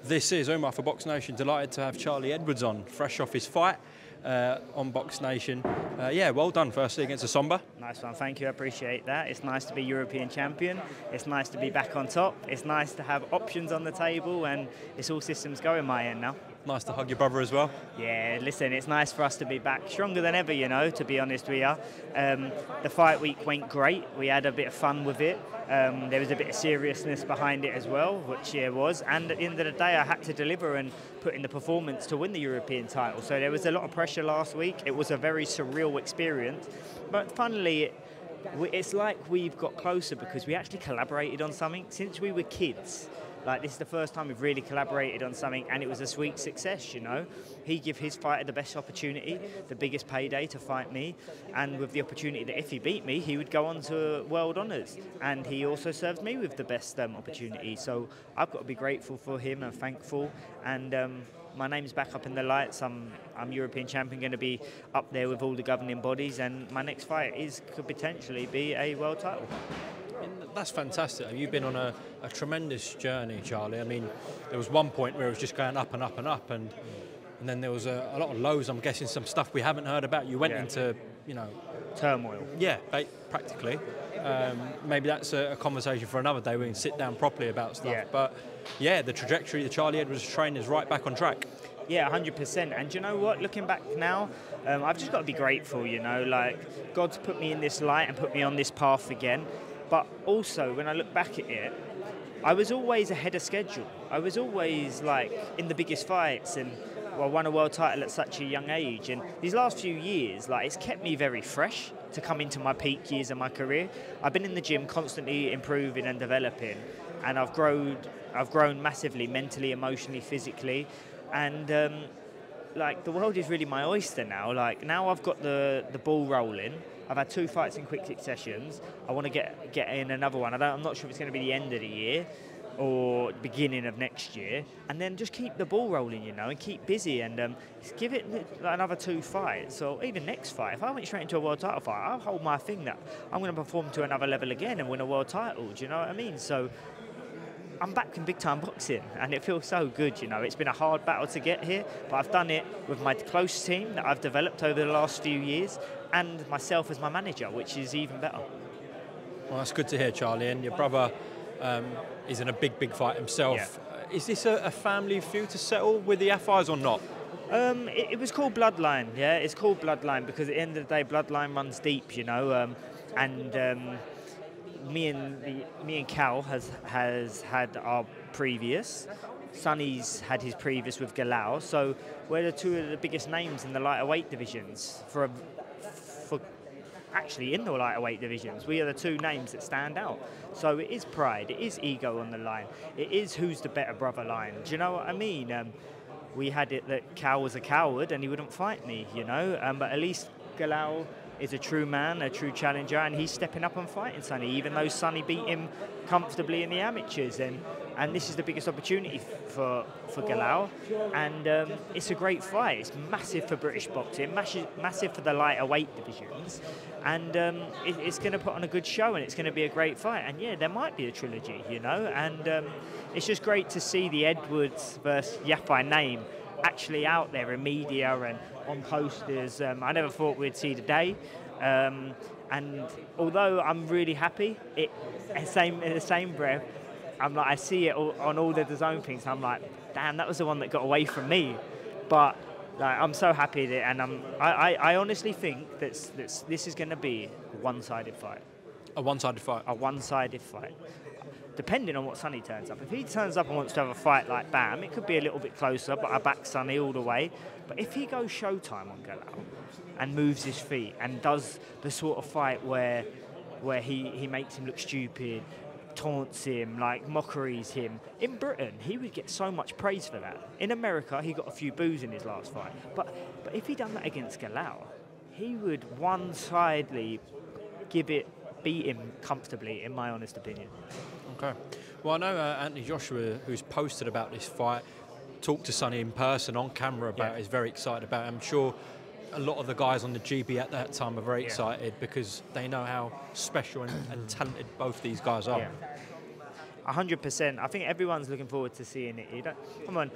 This is Umar for BoxNation. Delighted to have Charlie Edwards on, fresh off his fight on BoxNation. Yeah, well done firstly against Asomba. Nice one, thank you, I appreciate that. It's nice to be European champion. It's nice to be back on top. It's nice to have options on the table, and it's all systems go in my end now. Nice to hug your brother as well. Yeah, listen, it's nice for us to be back stronger than ever, you know, to be honest we are. The fight week went great. We had a bit of fun with it. There was a bit of seriousness behind it as well, which there was. And at the end of the day, I had to deliver and put in the performance to win the European title. So there was a lot of pressure last week. It was a very surreal experience. But funnily, it's like we've got closer because we actually collaborated on something since we were kids. Like, this is the first time we've really collaborated on something, and it was a sweet success, you know. He gave his fighter the best opportunity, the biggest payday to fight me, and with the opportunity that if he beat me, he would go on to world honours. And he also served me with the best opportunity. So I've got to be grateful for him and thankful. And my name's back up in the lights. I'm European champion, going to be up there with all the governing bodies, and my next fight could potentially be a world title. That's fantastic. You've been on a tremendous journey, Charlie. I mean, there was one point where it was just going up and up and up, and then there was a lot of lows. I'm guessing some stuff we haven't heard about. You went into, you know, turmoil. Yeah, practically. Maybe that's a conversation for another day. We can sit down properly about stuff. Yeah. But yeah, the trajectory the Charlie Edwards train is right back on track. Yeah, 100%. And do you know what? Looking back now, I've just got to be grateful. You know, like, God's put me in this light and put me on this path again. But also, when I look back at it, I was always ahead of schedule. I was always, like, in the biggest fights, and won a world title at such a young age. And these last few years, like, it's kept me very fresh to come into my peak years of my career. I've been in the gym constantly improving and developing, and I've grown massively, mentally, emotionally, physically. And like, the world is really my oyster now. Like, now I've got the ball rolling. I've had 2 fights in quick successions. I want to get in another one. I'm not sure if it's going to be the end of the year or beginning of next year. And then just keep the ball rolling, you know, and keep busy, and give it another 2 fights, or even next fight. If I went straight into a world title fight, I'll hold my thing that I'm going to perform to another level again and win a world title. Do you know what I mean? So I'm back in big-time boxing, and it feels so good, you know. It's been a hard battle to get here, but I've done it with my close team that I've developed over the last few years, and myself as my manager, which is even better. Well, that's good to hear, Charlie. And your brother is in a big fight himself. Yeah. Is this a family feud to settle with the Yafais or not? It was called Bloodline, yeah. It's called Bloodline because at the end of the day, Bloodline runs deep, you know, me and Cal has had our previous. Sonny's had his previous with Galal. So we're the 2 of the biggest names in the lighter weight divisions. Actually, in the lighter weight divisions, we are the 2 names that stand out. So it is pride, it is ego on the line, it is who's the better brother line. Do you know what I mean? We had it that Cal was a coward and he wouldn't fight me, you know. But at least Galal is a true man, a true challenger, and he's stepping up and fighting Sonny, even though Sonny beat him comfortably in the amateurs. And this is the biggest opportunity for Galal, and it's a great fight. It's massive for British boxing, massive for the lighter weight divisions, and it's going to put on a good show, and it's going to be a great fight. And yeah, there might be a trilogy, you know, and it's just great to see the Edwards versus Yafai name actually out there in media and on posters. I never thought we'd see the day. And although I'm really happy, in the same breath, I see it on all the DAZN things. I'm like, damn, that was the one that got away from me. But like, I'm so happy that, and I honestly think that this is going to be a one-sided fight. A one-sided fight. A one-sided fight. Depending on what Sonny turns up. If he turns up and wants to have a fight like bam, it could be a little bit closer, but I back Sonny all the way. But if he goes showtime on Galal and moves his feet and does the sort of fight where he makes him look stupid, taunts him, like mockeries him, in Britain he would get so much praise for that. In America he got a few boos in his last fight. But if he done that against Galal, he would one-sidedly beat him comfortably, in my honest opinion. Okay. Well, I know Anthony Joshua, who's posted about this fight, talked to Sonny in person on camera about it, is very excited about it. I'm sure a lot of the guys on the GB at that time are very excited because they know how special and talented both these guys are. Yeah. 100%. I think everyone's looking forward to seeing it. You don't, come on,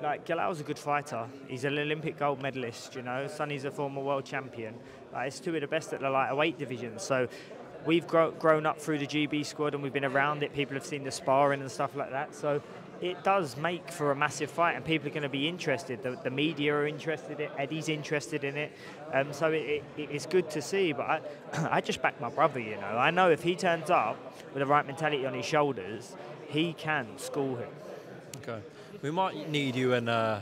like Galal's a good fighter. He's an Olympic gold medalist, you know. Sonny's a former world champion. It's two of the best at the lighter weight division. So we've grown up through the GB squad and we've been around it. People have seen the sparring and stuff like that. So it does make for a massive fight and people are going to be interested. The media are interested in it. Eddie's interested in it. So it's good to see. But I just back my brother, you know. I know if he turns up with the right mentality on his shoulders, he can school him. Okay. We might need you and, I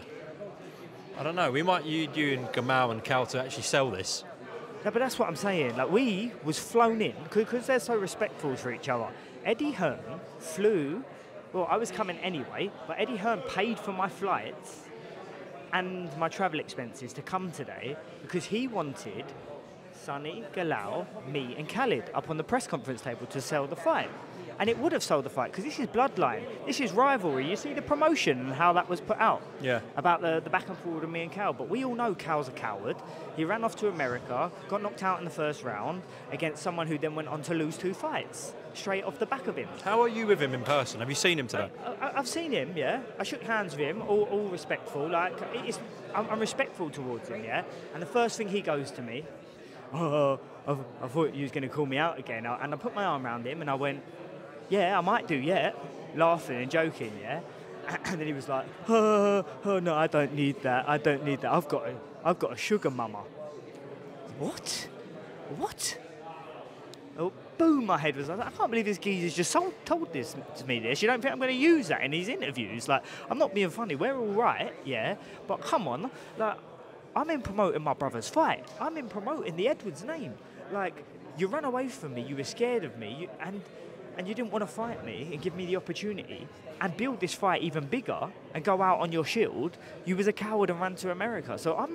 don't know, we might need you and Gamal and Cal to actually sell this. No, but that's what I'm saying. Like, we was flown in, because they're so respectful for each other. Eddie Hearn flew, well, I was coming anyway, but Eddie Hearn paid for my flights and my travel expenses to come today because he wanted Sonny, Galal, me and Khalid up on the press conference table to sell the fight. And it would have sold the fight because this is bloodline. This is rivalry. You see the promotion and how that was put out. Yeah. About the back and forward of me and Cal. But we all know Cal's a coward. He ran off to America, got knocked out in the first round against someone who then went on to lose 2 fights straight off the back of him. How are you with him in person? Have you seen him today? I've seen him, yeah. I shook hands with him, all respectful. Like, I'm respectful towards him, yeah. And the first thing he goes to me, oh, I thought you was going to call me out again. And I put my arm around him and I went, yeah, I might do, yeah, laughing and joking, yeah. And then he was like, oh no, I don't need that. I don't need that. I've got a sugar mama. What? Oh, boom! My head was like, I can't believe this geezer's just told this to me. This. You don't think I'm going to use that in these interviews? Like, I'm not being funny. We're all right, yeah. But come on, like, I'm in promoting my brother's fight. I'm in promoting the Edwards name. Like, you ran away from me. You were scared of me, and you didn't want to fight me and give me the opportunity and build this fight even bigger and go out on your shield. You was a coward and ran to America. So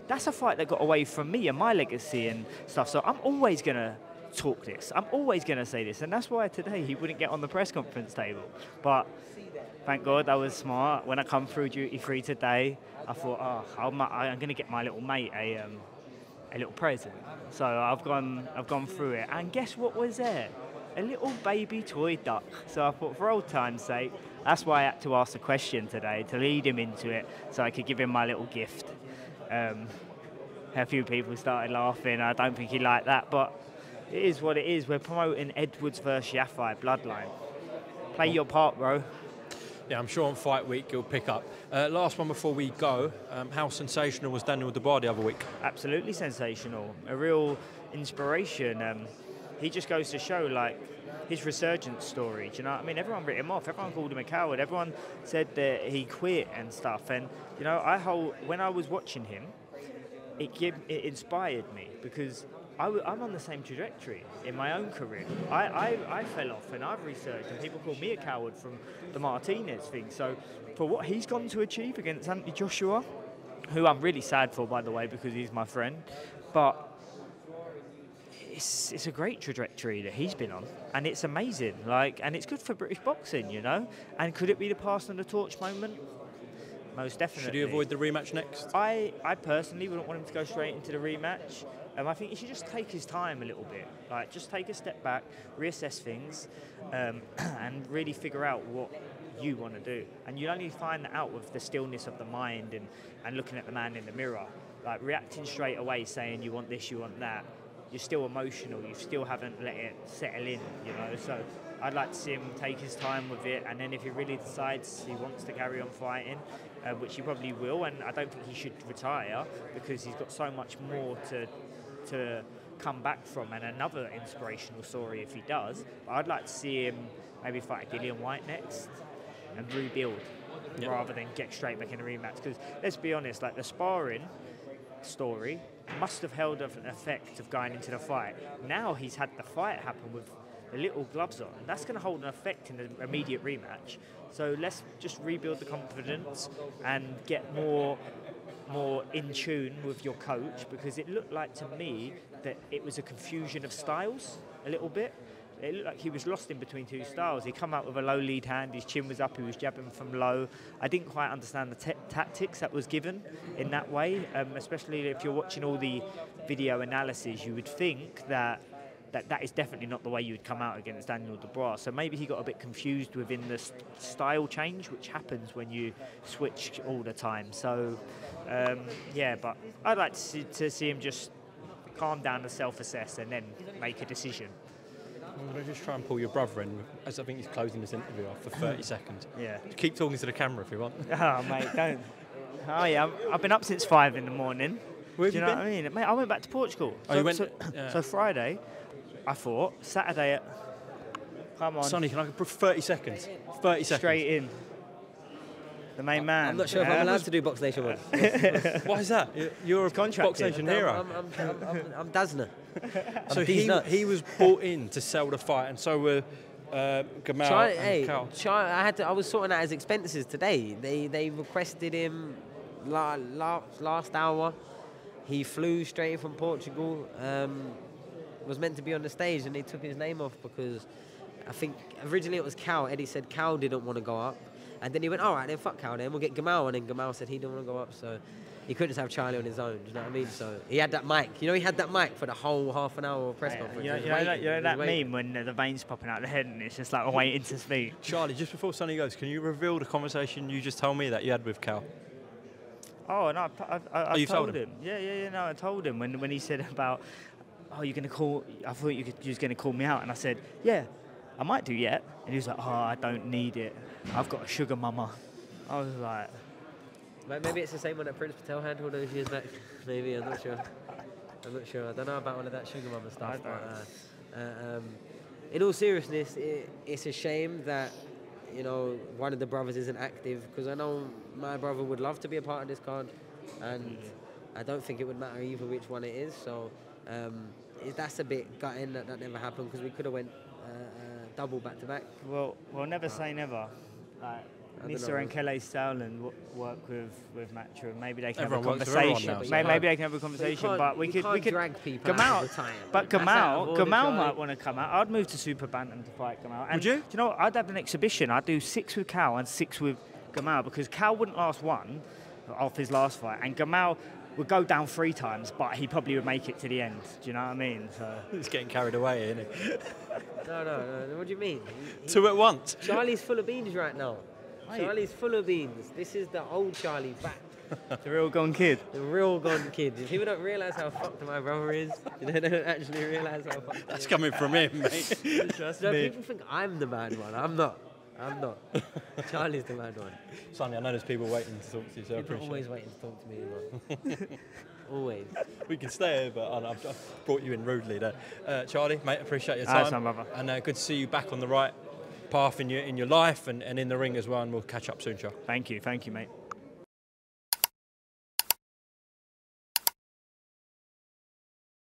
that's a fight that got away from me and my legacy and stuff. So I'm always going to talk this. I'm always going to say this. And that's why today he wouldn't get on the press conference table. But thank God I was smart. When I come through duty free today, I thought, I'm going to get my little mate a little present. So I've gone through it. And guess what was there? A little baby toy duck. So I thought, for old time's sake, that's why I had to ask the question today, to lead him into it, so I could give him my little gift. A few people started laughing. I don't think he liked that, but it is what it is. We're promoting Edwards versus Yafai bloodline. Play your part, bro. Yeah, I'm sure on fight week you'll pick up. Last one before we go, how sensational was Daniel Dubois the other week? Absolutely sensational. A real inspiration. He just goes to show, like, his resurgence story. Do you know what I mean? Everyone wrote him off. Everyone called him a coward. Everyone said that he quit and stuff. And, you know, when I was watching him, it inspired me because I'm on the same trajectory in my own career. I fell off and I've researched, and people call me a coward from the Martinez thing. So for what he's gone to achieve against Anthony Joshua, who I'm really sad for, by the way, because he's my friend, but it's a great trajectory that he's been on, and it's amazing. Like, and it's good for British boxing, you know. And could it be the passing the torch moment? Most definitely. Should he avoid the rematch next? I personally wouldn't want him to go straight into the rematch. I think he should just take his time a little bit. Like, just take a step back, reassess things, and really figure out what you want to do. And you only find that out with the stillness of the mind and looking at the man in the mirror. Like, reacting straight away, saying you want this, you want that. You're still emotional, you still haven't let it settle in, you know. So I'd like to see him take his time with it, and then if he really decides he wants to carry on fighting, which he probably will, and I don't think he should retire because he's got so much more to come back from, and another inspirational story if he does. But I'd like to see him maybe fight Gillian White next and rebuild rather than get straight back in a rematch. Because let's be honest, like, the sparring story must have held an effect of going into the fight. Now he's had the fight happen with the little gloves on. That's going to hold an effect in the immediate rematch. So let's just rebuild the confidence and get more in tune with your coach, because it looked like to me that it was a confusion of styles a little bit. It looked like he was lost in between two styles. He come out with a low lead hand, his chin was up, he was jabbing from low. I didn't quite understand the tactics that was given in that way, especially if you're watching all the video analysis. You would think that that is definitely not the way you would come out against Daniel Dubois. So maybe he got a bit confused within the style change, which happens when you switch all the time. So, yeah, but I'd like to see him just calm down and self-assess and then make a decision. I'm going to just try and pull your brother in, as I think he's closing this interview off for 30 seconds. Yeah. Keep talking to the camera if you want. Oh, mate, don't. Oh, yeah, I've been up since 5 in the morning. Where have Do you know what I mean? Mate, I went back to Portugal. Oh, you went? So Friday, I thought, Saturday, come on. Sonny, can I put 30 seconds? 30 seconds. Straight in. The main man. I'm not sure if I'm allowed to do BoxNation one. Why is that? You're a contracted. BoxNation hero. I'm Dazna. So he was brought in to sell the fight, and so were Gamal and Cal. I was sorting out his expenses today. They requested him last hour. He flew straight from Portugal. Was meant to be on the stage, and they took his name off because I think originally it was Cal. Eddie said Cal didn't want to go up. And then he went, all right, then fuck Cal, then we'll get Gamal. And then Gamal said he didn't want to go up, so he couldn't just have Charlie on his own, do you know what I mean? So he had that mic. You know, he had that mic for the whole half an hour press conference. You know that meme when the veins popping out of the head and it's just like waiting to speak? Charlie, just before Sonny goes, can you reveal the conversation you just told me that you had with Cal? Oh, no, I told him. Yeah, no, I told him when he said about, oh, you're going to call, I thought you was going to call me out. And I said, yeah, I might do yet. And he was like, oh, I don't need it. I've got a sugar mama. I was like... Maybe it's the same one that Prince Patel had all those years back. Maybe, I'm not sure. I don't know about all of that sugar mama stuff. But, in all seriousness, it's a shame that, you know, one of the brothers isn't active, because I know my brother would love to be a part of this card, and I don't think it would matter either which one it is. So that's a bit gutting that never happened, because we could have went double back-to-back. Well, never say never. Like, Nissa and Kelly Stowland work with Matchroom. Maybe they can have a conversation. Maybe they can have a conversation. But we could drag people Gamal, but Gamal might want to come out. I'd move to Super Bantam to fight Gamal. And would you? Do you know what? I'd have an exhibition. I'd do 6 with Cal and 6 with Gamal, because Cal wouldn't last one off his last fight, and Gamal would go down 3 times, but he probably would make it to the end. Do you know what I mean? So he's getting carried away, isn't he? No. What do you mean? 2 at once. Charlie's full of beans right now. Charlie's full of beans. This is the old Charlie back. The real gone kid. The real gone kid. People don't realise how fucked my brother is. They don't actually realise how fucked. That's coming from him, mate. Trust me. me. People think I'm the bad one. I'm not. Charlie's the bad one. Sonny, I know there's people waiting to talk to you, so I People appreciate always it. waiting to talk to me as well. Always. We can stay here, but I've brought you in rudely there. Charlie, mate, appreciate your time. Awesome, brother. And good to see you back on the right path in your life and in the ring as well, and we'll catch up soon, Charlie. Thank you, mate.